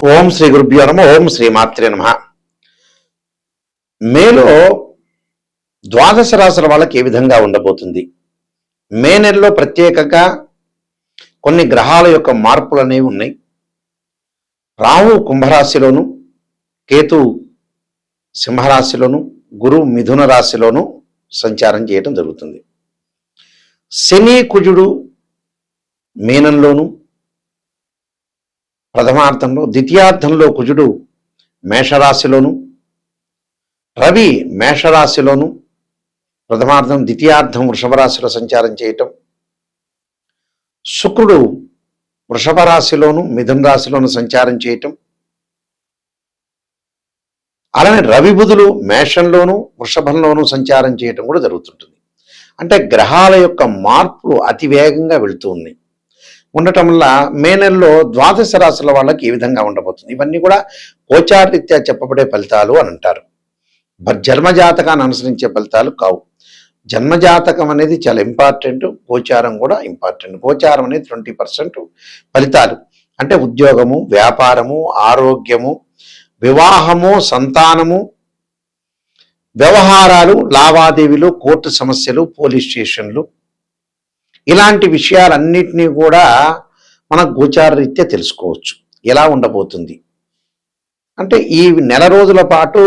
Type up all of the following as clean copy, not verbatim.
ఓం శ్రీ గురుభ్యో నమః. ఓం శ్రీ మాత్రే నమః. మేలో ద్వాదశ రాశుల వాళ్ళకి ఏ విధంగా ఉండబోతుంది? మే నెలలో ప్రత్యేకంగా కొన్ని గ్రహాల యొక్క మార్పులు అనేవి ఉన్నాయి. రాహు కుంభరాశిలోను, కేతు సింహరాశిలోను, గురు మిథున రాశిలోను సంచారం చేయటం జరుగుతుంది. శని కుజుడు మీనంలోను, ప్రథమార్థంలో, ద్వితీయార్థంలో కుజుడు మేషరాశిలోను, రవి మేషరాశిలోను, ప్రథమార్థం ద్వితీయార్థం వృషభ రాశిలో సంచారం చేయటం, శుక్రుడు వృషభ రాశిలోను మిథున రాశిలోను సంచారం చేయటం, అలానే రవి బుధులు మేషంలోను వృషభంలోను సంచారం చేయటం కూడా జరుగుతుంటుంది. అంటే గ్రహాల యొక్క మార్పులు అతి వేగంగా వెళుతూ ఉన్నాయి. ఉండటం వల్ల మే నెలలో ద్వాదశ రాశుల వాళ్ళకి ఏ విధంగా ఉండబోతుంది? ఇవన్నీ కూడా గోచారరీత్యా చెప్పబడే ఫలితాలు అని అంటారు. జన్మజాతకాన్ని అనుసరించే ఫలితాలు కావు. జన్మజాతకం అనేది చాలా ఇంపార్టెంట్, గోచారం కూడా ఇంపార్టెంట్. గోచారం అనేది 20% ఫలితాలు. అంటే ఉద్యోగము, వ్యాపారము, ఆరోగ్యము, వివాహము, సంతానము, వ్యవహారాలు, లావాదేవీలు, కోర్టు సమస్యలు, పోలీస్ స్టేషన్లు, ఇలాంటి విషయాలన్నిటినీ కూడా మన గోచార రీత్యా తెలుసుకోవచ్చు. ఎలా ఉండబోతుంది అంటే ఈ నెల రోజుల పాటు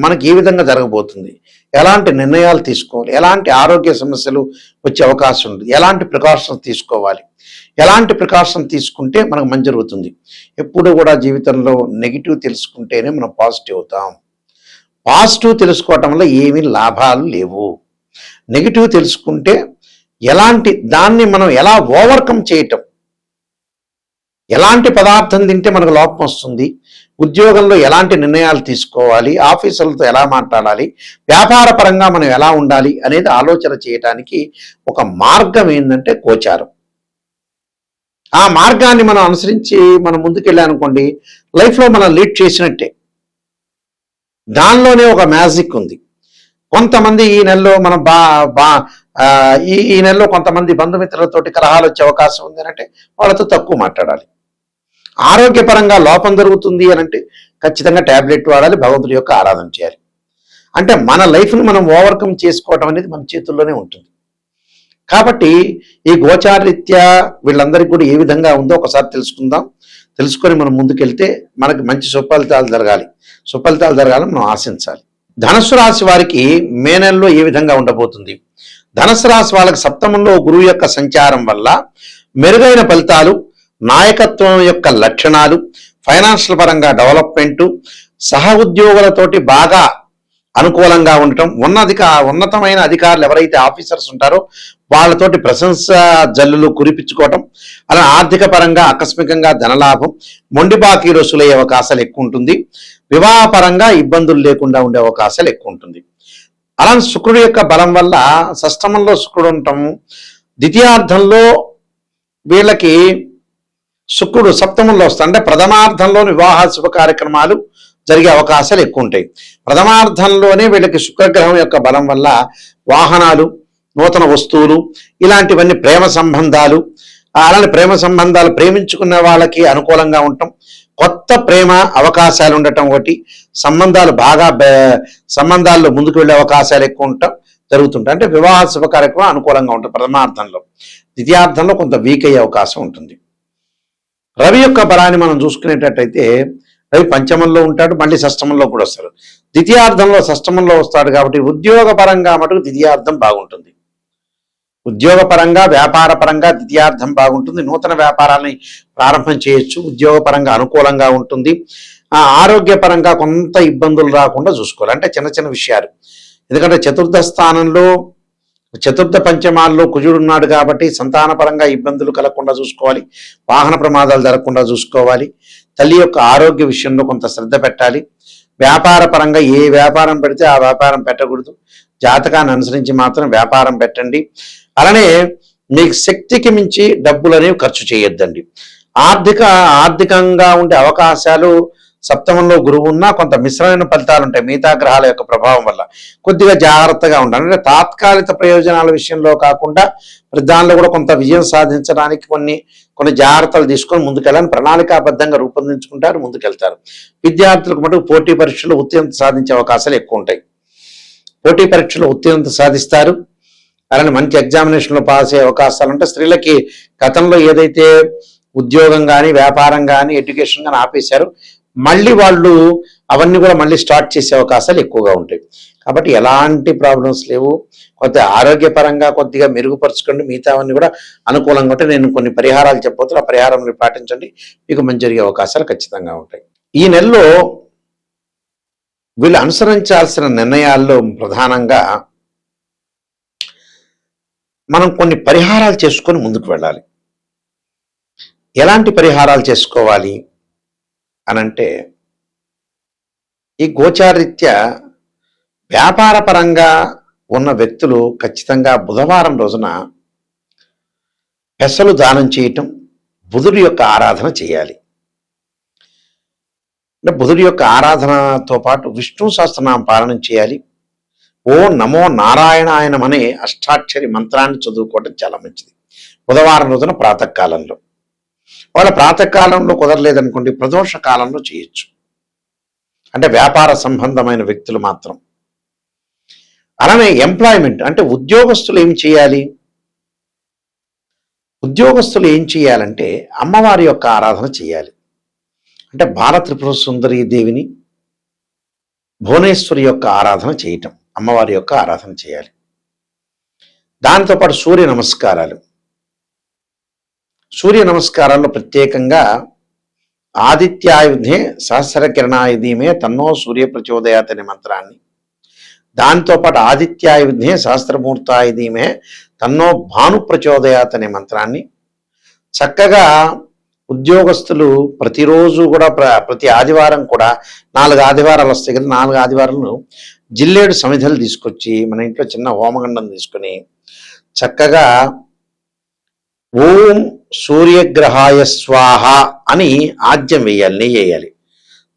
మనకి ఏ విధంగా జరగబోతుంది, ఎలాంటి నిర్ణయాలు తీసుకోవాలి, ఎలాంటి ఆరోగ్య సమస్యలు వచ్చే అవకాశం ఉంది, ఎలాంటి ప్రికాషన్స్ తీసుకోవాలి, ఎలాంటి ప్రికాషన్ తీసుకుంటే మనకు మంచి జరుగుతుంది. ఎప్పుడు కూడా జీవితంలో నెగిటివ్ తెలుసుకుంటేనే మనం పాజిటివ్ అవుతాం. పాజిటివ్ తెలుసుకోవటం వల్ల ఏమీ లాభాలు లేవు. నెగిటివ్ తెలుసుకుంటే ఎలాంటి దాన్ని మనం ఎలా ఓవర్కమ్ చేయటం, ఎలాంటి పదార్థం తింటే మనకు లోపం వస్తుంది, ఉద్యోగంలో ఎలాంటి నిర్ణయాలు తీసుకోవాలి, ఆఫీసర్లతో ఎలా మాట్లాడాలి, వ్యాపార పరంగా మనం ఎలా ఉండాలి అనేది ఆలోచన చేయడానికి ఒక మార్గం ఏంటంటే గోచారం. ఆ మార్గాన్ని మనం అనుసరించి మనం ముందుకెళ్ళానుకోండి, లైఫ్లో మనం లీడ్ చేసినట్టే. దానిలోనే ఒక మ్యాజిక్ ఉంది. కొంతమంది ఈ నెలలో మనం ఈ నెలలో కొంతమంది బంధుమిత్రులతోటి కలహాలు వచ్చే అవకాశం ఉంది అంటే వాళ్ళతో తక్కువ మాట్లాడాలి. ఆరోగ్యపరంగా లోపం జరుగుతుంది అని అంటే ఖచ్చితంగా ట్యాబ్లెట్ వాడాలి, భగవంతుడి యొక్క ఆరాధన చేయాలి. అంటే మన లైఫ్ని మనం ఓవర్కమ్ చేసుకోవటం అనేది మన చేతుల్లోనే ఉంటుంది. కాబట్టి ఈ గోచారరీత్యా వీళ్ళందరికీ కూడా ఏ విధంగా ఉందో ఒకసారి తెలుసుకుందాం. తెలుసుకొని మనం ముందుకెళ్తే మనకి మంచి సుఫలితాలు జరగాలని మనం ఆశించాలి. ధనుస్సు రాశి వారికి మే నెలలో ఏ విధంగా ఉండబోతుంది? ధనుస్సు రాశి వాళ్ళకి సప్తమంలో గురువు యొక్క సంచారం వల్ల మెరుగైన ఫలితాలు, నాయకత్వం యొక్క లక్షణాలు, ఫైనాన్షియల్ పరంగా డెవలప్మెంటు, సహ ఉద్యోగులతోటి బాగా అనుకూలంగా ఉండటం, ఉన్నతమైన అధికారులు ఎవరైతే ఆఫీసర్స్ ఉంటారో వాళ్ళతోటి ప్రశంస జల్లులు కురిపించుకోవటం, అలా ఆర్థిక పరంగా ఆకస్మికంగా ధనలాభం, మొండి బాకీ రసూలయ్యే అవకాశాలు ఎక్కువ ఉంటుంది. వివాహపరంగా ఇబ్బందులు లేకుండా ఉండే అవకాశాలు ఎక్కువ ఉంటుంది. అలానే శుక్రుడు యొక్క బలం వల్ల షష్టమంలో శుక్రుడు ఉండటము, ద్వితీయార్థంలో వీళ్ళకి శుక్రుడు సప్తమంలో వస్తాడు. అంటే ప్రథమార్థంలో వివాహ శుభ కార్యక్రమాలు జరిగే అవకాశాలు ఎక్కువ ఉంటాయి. ప్రథమార్థంలోనే వీళ్ళకి శుక్రగ్రహం యొక్క బలం వల్ల వాహనాలు, నూతన వస్తువులు, ఇలాంటివన్నీ ప్రేమ సంబంధాలు, అలానే ప్రేమ సంబంధాలు ప్రేమించుకున్న వాళ్ళకి అనుకూలంగా ఉండటం, కొత్త ప్రేమ అవకాశాలు ఉండటం, ఒకటి సంబంధాల్లో ముందుకు వెళ్ళే అవకాశాలు ఎక్కువ ఉండటం జరుగుతుంటాయి. అంటే వివాహ శుభ కార్యక్రమం అనుకూలంగా ఉంటుంది ప్రథమార్థంలో. ద్వితీయార్థంలో కొంత వీక్ అయ్యే అవకాశం ఉంటుంది. రవి యొక్క బలాన్ని మనం చూసుకునేటట్టయితే రవి పంచమంలో ఉంటాడు, మళ్ళీ షష్టమంలో కూడా వస్తాడు. ద్వితీయార్థంలో షష్టమంలో వస్తాడు కాబట్టి ఉద్యోగపరంగా మటుకు ద్వితీయార్థం బాగుంటుంది. ఉద్యోగపరంగా వ్యాపార పరంగా ద్వితీయార్థం బాగుంటుంది. నూతన వ్యాపారాన్ని ప్రారంభం చేయొచ్చు. ఉద్యోగపరంగా అనుకూలంగా ఉంటుంది. ఆరోగ్యపరంగా కొంత ఇబ్బందులు రాకుండా చూసుకోవాలి. అంటే చిన్న చిన్న విషయాలు. ఎందుకంటే చతుర్థ స్థానంలో చతుర్థ పంచమాల్లో కుజుడు ఉన్నాడు కాబట్టి సంతానపరంగా ఇబ్బందులు కలగకుండా చూసుకోవాలి. వాహన ప్రమాదాలు జరగకుండా చూసుకోవాలి. తల్లి యొక్క ఆరోగ్య విషయంలో కొంత శ్రద్ధ పెట్టాలి. వ్యాపార పరంగా ఏ వ్యాపారం పెడితే ఆ వ్యాపారం పెట్టకూడదు. జాతకాన్ని అనుసరించి మాత్రం వ్యాపారం పెట్టండి. అలానే మీకు శక్తికి మించి డబ్బులు అనేవి ఖర్చు చేయొద్దండి. ఆర్థికంగా ఉండే అవకాశాలు సప్తమంలో గురువు ఉన్నా కొంత మిశ్రమైన ఫలితాలు ఉంటాయి మిగతా గ్రహాల యొక్క ప్రభావం వల్ల. కొద్దిగా జాగ్రత్తగా ఉండాలి. అంటే తాత్కాలిక ప్రయోజనాల విషయంలో కాకుండా దానిలో కూడా కొంత విజయం సాధించడానికి కొన్ని జాగ్రత్తలు తీసుకొని ముందుకెళ్ళాలని ప్రణాళికాబద్ధంగా రూపొందించుకుంటారు, ముందుకెళ్తారు. విద్యార్థులకు మటుకు పోటీ పరీక్షల్లో ఉత్తీర్ణత సాధించే అవకాశాలు ఎక్కువ ఉంటాయి. పోటీ పరీక్షలో ఉత్తీర్ణత సాధిస్తారు. అలానే మంచి ఎగ్జామినేషన్లో పాస్ అయ్యే అవకాశాలు ఉంటాయి. స్త్రీలకి గతంలో ఏదైతే ఉద్యోగం కానీ వ్యాపారం కానీ ఎడ్యుకేషన్ కానీ ఆపేశారు, మళ్ళీ వాళ్ళు అవన్నీ కూడా మళ్ళీ స్టార్ట్ చేసే అవకాశాలు ఎక్కువగా ఉంటాయి. కాబట్టి ఎలాంటి ప్రాబ్లమ్స్ లేవు. కొద్దిగా ఆరోగ్యపరంగా కొద్దిగా మెరుగుపరచుకోండి. మిగతావన్నీ కూడా అనుకూలంగా ఉంటే నేను కొన్ని పరిహారాలు చెప్పబోతున్నా. ఆ పరిహారం మీరు పాటించండి, మీకు మంచి జరిగే అవకాశాలు ఖచ్చితంగా ఉంటాయి. ఈ నెలలో వీళ్ళు అనుసరించాల్సిన నిర్ణయాల్లో ప్రధానంగా మనం కొన్ని పరిహారాలు చేసుకొని ముందుకు వెళ్ళాలి. ఎలాంటి పరిహారాలు చేసుకోవాలి అనంటే, ఈ గోచారీత్యా వ్యాపార పరంగా ఉన్న వ్యక్తులు ఖచ్చితంగా బుధవారం రోజున పెసలు దానం చేయటం, బుధుడి యొక్క ఆరాధన చేయాలి. అంటే బుధుడి యొక్క ఆరాధనతో పాటు విష్ణు సహస్రనామ పారాయణం చేయాలి. ఓ నమో నారాయణాయనం అనే అష్టాక్షరి మంత్రాన్ని చదువుకోవడం చాలా మంచిది బుధవారం రోజున ప్రాతకాలంలో. వాళ్ళ ప్రాతకాలంలో కుదరలేదనుకోండి, ప్రదోష కాలంలో చేయొచ్చు. అంటే వ్యాపార సంబంధమైన వ్యక్తులు మాత్రం. అలానే ఎంప్లాయ్మెంట్ అంటే ఉద్యోగస్తులు ఏం చేయాలి? ఉద్యోగస్తులు ఏం చేయాలంటే అమ్మవారి యొక్క ఆరాధన చేయాలి. అంటే బాల త్రిపుర సుందరీ దేవిని, భువనేశ్వరి యొక్క ఆరాధన చేయటం, అమ్మవారి యొక్క ఆరాధన చేయాలి. దానితో పాటు సూర్య నమస్కారాలు. సూర్య నమస్కారాల్లో ప్రత్యేకంగా ఆదిత్యాయుధే సహస్ర కిరణాయుధీమే తన్నో సూర్య ప్రచోదయాత్ అనే మంత్రాన్ని, దాంతోపాటు ఆదిత్యాయుధే సహస్రమూర్తాయుధీమే తన్నో భాను ప్రచోదయాత్ అనే మంత్రాన్ని చక్కగా ఉద్యోగస్తులు ప్రతిరోజు కూడా ప్రతి ఆదివారం కూడా 4 ఆదివారాలు వస్తాయి కదా, 4 ఆదివారాలు జిల్లేడు సమిధలు తీసుకొచ్చి మన ఇంట్లో చిన్న హోమగండం తీసుకొని చక్కగా ఓం సూర్యగ్రహాయ స్వాహ అని ఆజ్యం వేయాలి, నెయ్యి వేయాలి.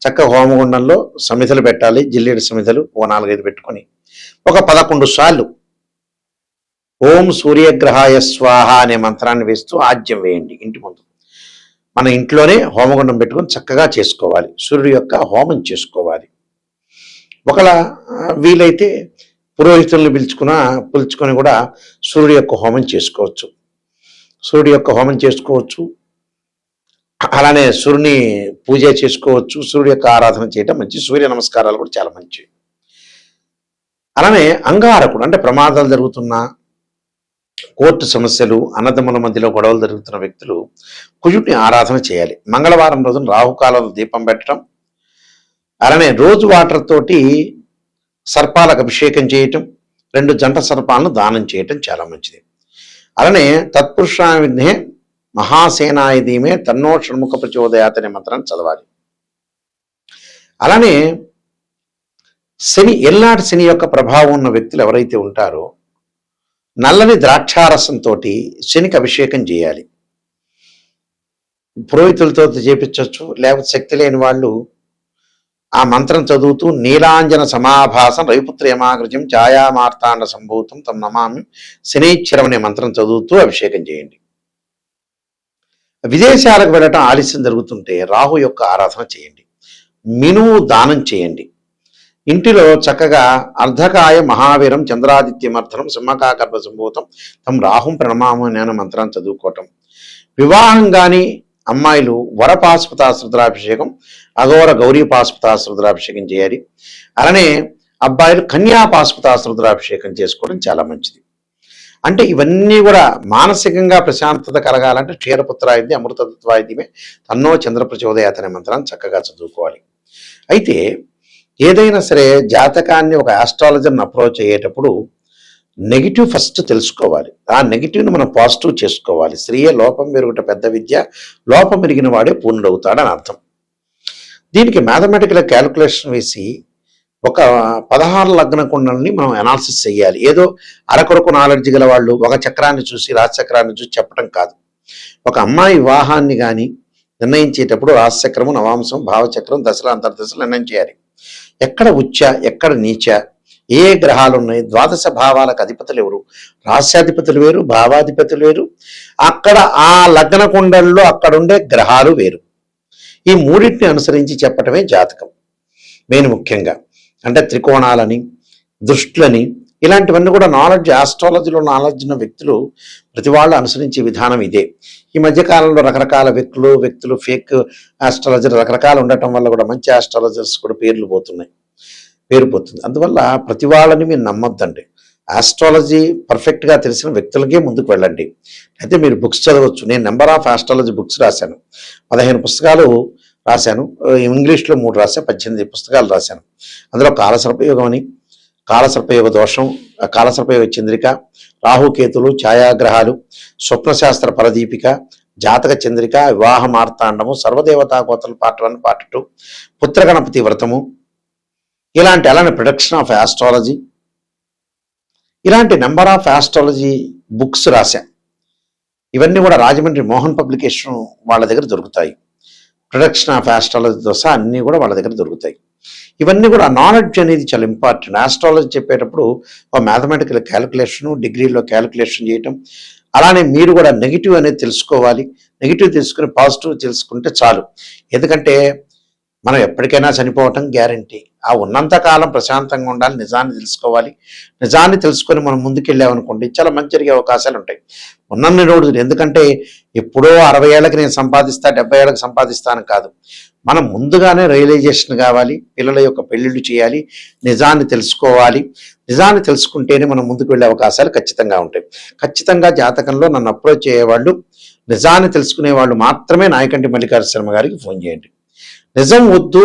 చక్కగా హోమగుండంలో సమిధలు పెట్టాలి, జిల్లేడు సమిధలు 4-5 పెట్టుకొని ఒక 11 సార్లు ఓం సూర్యగ్రహాయ స్వాహ అనే మంత్రాన్ని వేస్తూ ఆజ్యం వేయండి ఇంటి ముందు. మన ఇంట్లోనే హోమగుండం పెట్టుకొని చక్కగా చేసుకోవాలి, సూర్యుడి యొక్క హోమం చేసుకోవాలి. ఒకవేళ వీలైతే పురోహితుల్ని పిలుచుకొని కూడా సూర్యుడి యొక్క హోమం చేసుకోవచ్చు. సూర్యుడి యొక్క హోమం చేసుకోవచ్చు, అలానే సూర్యుని పూజ చేసుకోవచ్చు. సూర్యుడి యొక్క ఆరాధన చేయటం మంచి. సూర్య నమస్కారాలు కూడా చాలా మంచి. అలానే అంగారకుడు అంటే ప్రమాదాలు జరుగుతున్నా, కోర్టు సమస్యలు, అన్నదమ్ముల మధ్యలో గొడవలు జరుగుతున్న వ్యక్తులు కుజుడిని ఆరాధన చేయాలి. మంగళవారం రోజున రాహుకాలంలో దీపం పెట్టడం, అలానే రోజు వాటర్ తోటి సర్పాలకు అభిషేకం చేయటం, 2 జంట సర్పాలను దానం చేయటం చాలా మంచిది. అలానే తత్పురుషావిధే మహాసేనాయుధీమే తన్నో షణ్ముఖ ప్రచోదయాత్ అనే మంత్రాన్ని చదవాలి. అలానే ఎల్లాటి శని యొక్క ప్రభావం ఉన్న వ్యక్తులు ఎవరైతే ఉంటారో నల్లని ద్రాక్షారసంతో శనికి అభిషేకం చేయాలి. పురోహితులతో చేపించవచ్చు, లేకపోతే శక్తి లేని వాళ్ళు ఆ మంత్రం చదువుతూ నీలాంజన సమాభాసం రవిపుత్ర యమాగ్రజం ఛాయామార్తాండ సంభూతం తమ నమామి శనైశ్వరం అనే మంత్రం చదువుతూ అభిషేకం చేయండి. విదేశాలకు వెళ్ళటం ఆలస్యం జరుగుతుంటే రాహు యొక్క ఆరాధన చేయండి. మినుము దానం చేయండి. ఇంటిలో చక్కగా అర్ధకాయ మహావీరం చంద్రాదిత్యమర్థనం సింహకాకర్భ సంభూతం తమ రాహుం ప్రణమామని అనే మంత్రాన్ని చదువుకోవటం. వివాహం కానీ అమ్మాయిలు వరపాశుపతాశ్రుద్రాభిషేకం, అఘోర గౌరీ పాశుపతాశ్రుద్రాభిషేకం చేయాలి. అలానే అబ్బాయిలు కన్యాపాశుపతాశ్రుద్రాభిషేకం చేసుకోవడం చాలా మంచిది. అంటే ఇవన్నీ కూడా మానసికంగా ప్రశాంతత కలగాలంటే క్షీరపుత్రాయుధి అమృతత్వాయుధిమే తన్నో చంద్ర ప్రచోదయాత్ అనే మంత్రాన్ని చక్కగా చదువుకోవాలి. అయితే ఏదైనా సరే జాతకాన్ని ఒక ఆస్ట్రాలజర్ని అప్రోచ్ అయ్యేటప్పుడు నెగిటివ్ ఫస్ట్ తెలుసుకోవాలి. ఆ నెగిటివ్ని మనం పాజిటివ్ చేసుకోవాలి. స్త్రీయే లోపం మెరుగుట పెద్ద విద్య, లోపం మెరిగిన వాడే పూర్ణుడవుతాడని అర్థం. దీనికి మ్యాథమెటికల్ క్యాలిక్యులేషన్ వేసి ఒక 16 లగ్న కుండల్ని మనం అనాలిసిస్ చేయాలి. ఏదో అరకొరకు నాలెడ్జ్ గల వాళ్ళు ఒక చక్రాన్ని చూసి రాశిచక్రాన్ని చూసి చెప్పడం కాదు. ఒక అమ్మాయి వివాహాన్ని కానీ నిర్ణయించేటప్పుడు రాశిచక్రము, నవాంశం, భావచక్రం, దశల అంతర్దశలు నిర్ణయం చేయాలి. ఎక్కడ ఉచ్చ, ఎక్కడ నీచ, ఏ గ్రహాలు ఉన్నాయి, ద్వాదశ భావాలకు అధిపతులు ఎవరు, రాశ్యాధిపతులు వేరు, భావాధిపతులు వేరు, అక్కడ ఆ లగ్న కుండల్లో అక్కడుండే గ్రహాలు వేరు. ఈ మూడింటిని అనుసరించి చెప్పటమే జాతకం. మెయిన్ ముఖ్యంగా అంటే త్రికోణాలని, దృష్టులని, ఇలాంటివన్నీ కూడా నాలెడ్జ్, ఆస్ట్రాలజీలో నాలెడ్జ్ ఉన్న వ్యక్తులు ప్రతి వాళ్ళు అనుసరించే విధానం ఇదే. ఈ మధ్యకాలంలో రకరకాల వ్యక్తులు ఫేక్ ఆస్ట్రాలజర్ రకరకాలు ఉండటం వల్ల కూడా మంచి ఆస్ట్రాలజర్స్ కూడా పేరు పోతుంది. అందువల్ల ప్రతి వాళ్ళని మీరు నమ్మొద్దండి. ఆస్ట్రాలజీ పర్ఫెక్ట్గా తెలిసిన వ్యక్తులకే ముందుకు వెళ్ళండి. అయితే మీరు బుక్స్ చదవచ్చు. నేను నెంబర్ ఆఫ్ ఆస్ట్రాలజీ బుక్స్ రాశాను. 15 పుస్తకాలు రాశాను. ఇంగ్లీష్లో 3 రాశాను. 18 పుస్తకాలు రాశాను. అందులో కాలసర్పయోగం అని, కాలసర్పయోగ దోషం, కాలసర్పయోగ చంద్రిక, రాహుకేతులు, ఛాయాగ్రహాలు, స్వప్నశాస్త్ర పరదీపిక, జాతక చంద్రిక, వివాహ మార్తాండము, సర్వదేవతా గోత్రాలు పార్ట్ 1, పార్ట్ 2, పుత్రగణపతి వ్రతము, అలానే ప్రొడక్షన్ ఆఫ్ ఆస్ట్రాలజీ, ఇలాంటి నెంబర్ ఆఫ్ ఆస్ట్రాలజీ బుక్స్ రాశా. ఇవన్నీ కూడా రాజమండ్రి మోహన్ పబ్లికేషన్ వాళ్ళ దగ్గర దొరుకుతాయి. ప్రొడక్షన్ ఆఫ్ ఆస్ట్రాలజీతో సహా అన్నీ కూడా వాళ్ళ దగ్గర దొరుకుతాయి. ఇవన్నీ కూడా నాలెడ్జ్ అనేది చాలా ఇంపార్టెంట్. ఆస్ట్రాలజీ చెప్పేటప్పుడు ఒక మ్యాథమెటికల్ క్యాలిక్యులేషను, డిగ్రీలో క్యాలిక్యులేషన్ చేయటం, అలానే మీరు కూడా నెగిటివ్ అనేది తెలుసుకోవాలి. నెగిటివ్ తెలుసుకుని పాజిటివ్ తెలుసుకుంటే చాలు. ఎందుకంటే మనం ఎప్పటికైనా చనిపోవటం గ్యారంటీ. ఆ ఉన్నంత కాలం ప్రశాంతంగా ఉండాలి, నిజాన్ని తెలుసుకోవాలి. నిజాన్ని తెలుసుకొని మనం ముందుకెళ్ళామనుకోండి చాలా మంచి జరిగే అవకాశాలు ఉంటాయి. ఉన్నన్ని రోజులు, ఎందుకంటే ఎప్పుడో 60 ఏళ్ళకి నేను సంపాదిస్తా, 70 ఏళ్ళకి సంపాదిస్తాను కాదు. మనం ముందుగానే రియలైజేషన్ కావాలి. పిల్లల యొక్క పెళ్ళిళ్ళు చేయాలి, నిజాన్ని తెలుసుకోవాలి. నిజాన్ని తెలుసుకుంటేనే మనం ముందుకు వెళ్ళే అవకాశాలు ఖచ్చితంగా ఉంటాయి. ఖచ్చితంగా జాతకంలో నన్ను అప్రోచ్ అయ్యేవాళ్ళు, నిజాన్ని తెలుసుకునే వాళ్ళు మాత్రమే నాయకంటి మల్లికార్జున శర్మ గారికి ఫోన్ చేయండి. నిజం వద్దు,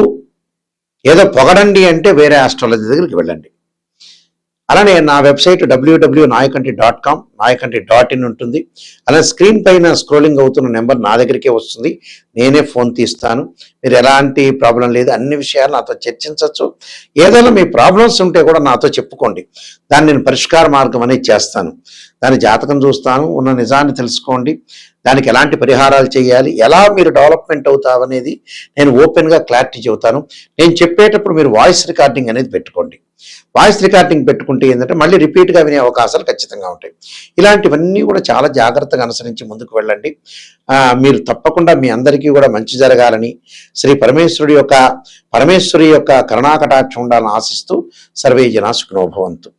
ఏదో పొగడండి అంటే వేరే ఆస్ట్రాలజీ దగ్గరికి వెళ్ళండి. అలానే నా వెబ్సైట్ www.nayakanti.com, nayakanti.in ఉంటుంది. అలానే స్క్రీన్ పైన స్క్రోలింగ్ అవుతున్న నెంబర్ నా దగ్గరికే వస్తుంది. నేనే ఫోన్ తీస్తాను. మీరు ఎలాంటి ప్రాబ్లం లేదు, అన్ని విషయాలు నాతో చర్చించవచ్చు. ఏదైనా మీ ప్రాబ్లమ్స్ ఉంటే కూడా నాతో చెప్పుకోండి. దాన్ని నేను పరిష్కార మార్గం అనేది చేస్తాను. దాని జాతకం చూస్తాను, ఉన్న నిజాన్ని తెలుసుకోండి, దానికి ఎలాంటి పరిహారాలు చేయాలి, ఎలా మీరు డెవలప్మెంట్ అవుతావనేది నేను ఓపెన్గా క్లారిటీ చెబుతాను. నేను చెప్పేటప్పుడు మీరు వాయిస్ రికార్డింగ్ అనేది పెట్టుకోండి. వాయిస్ రికార్డింగ్ పెట్టుకుంటే ఏంటంటే మళ్ళీ రిపీట్గా వినే అవకాశాలు ఖచ్చితంగా ఉంటాయి. ఇలాంటివన్నీ కూడా చాలా జాగ్రత్తగా అనుసరించి ముందుకు వెళ్ళండి. మీరు తప్పకుండా మీ అందరికీ కూడా మంచి జరగాలని, శ్రీ పరమేశ్వరి యొక్క కరుణాకటాక్షం ఉండాలని ఆశిస్తూ సర్వే జనా సుఖినో భవంతు.